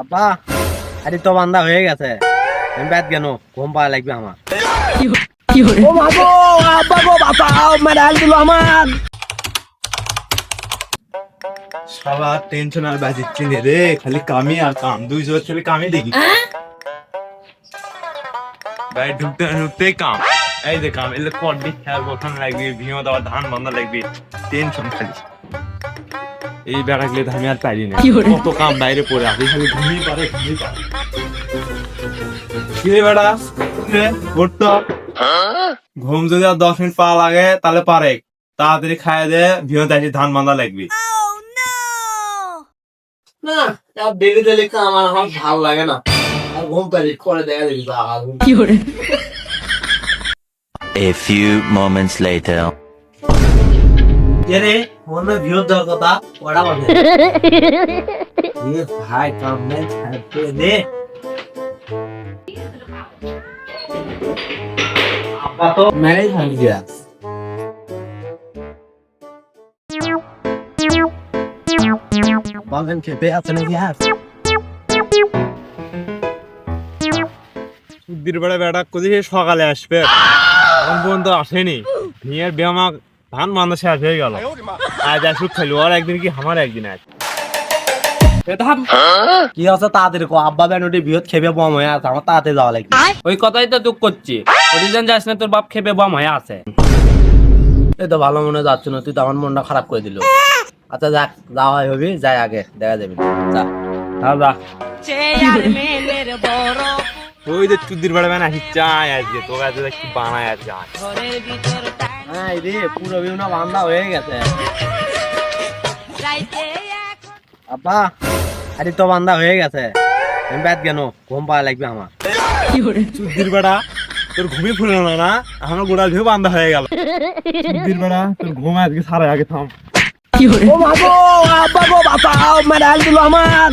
আব্বা আরে তো বান্দা হয়ে গেছে, আমি ব্যাট কেন ঘুম পাওয়া লাগবে আমার। ও বাবু, আব্বা গো বাঁচাও, মেডাল দিল আমার। শালা টেনশন আর বাজিচ্ছি নে রে, খালি কামই আর কাম, দুই জোর ছেলে কামই দেখি ভাই, ঢুকতে ঢুকতেই কাম। এই যে কাম এলে কডি খেয়াল বসান লাগবে, ভিও দেওয়া ধান বান্ধা লাগবে, টেনশন খালি। এই বেড়াগুলো আমি আর পারি না, কত কাম বাইরে পড়ে আছে, খালি ঘুমিয়ে পারে ঘুমিয়ে পারে। কি রে বেড়া, ঘুরতো ঘুম যদি আর 10 মিনিট পাওয়া লাগে তাহলে পারে, তাড়াতাড়ি খাইয়ে দে, ভিও দেয় ধান বান্ধা লাগবে। না ডেলি ডেলি আমার আমার ভালো লাগে না, আর ঘুম পারি করে দেখা যাবি। A few moments later. রে মনে ভিউ দেওয়ার কথা ওরা বলে ভাই কাম নেই দে। আব্বা তো ম্যারেজ হয়ে গিয়া বাগান খেপে আছে নাকি? সুদ্দির বেড়া বেড়া কোথায় সকালে আসবে, এখন পর্যন্ত আসেনি। ভিয়ের বেমা ধান বান্ধা শেষ হয়ে গেল, আজ আসুক খাইলো, আর একদিন কি আমার একদিন আজ কি আছে তাড়াতাড়ি কো, আব্বা বেনুটি বিহত খেপে বম হয়ে আছে, আমার তাড়াতাড়ি যাওয়া লাগবে। ওই কথাই তো দুঃখ করছি, ওদিন যাস না তোর বাপ খেপে বম হয়ে আছে। এই তো ভালো মনে যাচ্ছে না, তুই তো আমার মনটা খারাপ করে দিল। আচ্ছা যাক, যাওয়া হবি, যাই আগে দেখা যাবে। যা যা। ওই যে চুদ্দির বেড়া বেনা চাই আজকে তোর কাছে কি বানায় আর যা। হ্যাঁ রে পুরো বিউনা বান্ধা হয়ে গেছে। আব্বা আরে তো বান্ধা হয়ে গেছে, আমি ব্যাট কেন ঘুম পাওয়া লাগবে আমার। চুদ্দির বেড়া তোর ঘুমিয়ে ফুলে না, আমার গোড়াল ভিউ বান্ধা হয়ে গেল। চুদ্দির বেড়া তোর ঘুম আজকে সারা আগে থাম। ও বাবু, আব্বা গো বাঁচাও, মেডাল দিল আমার।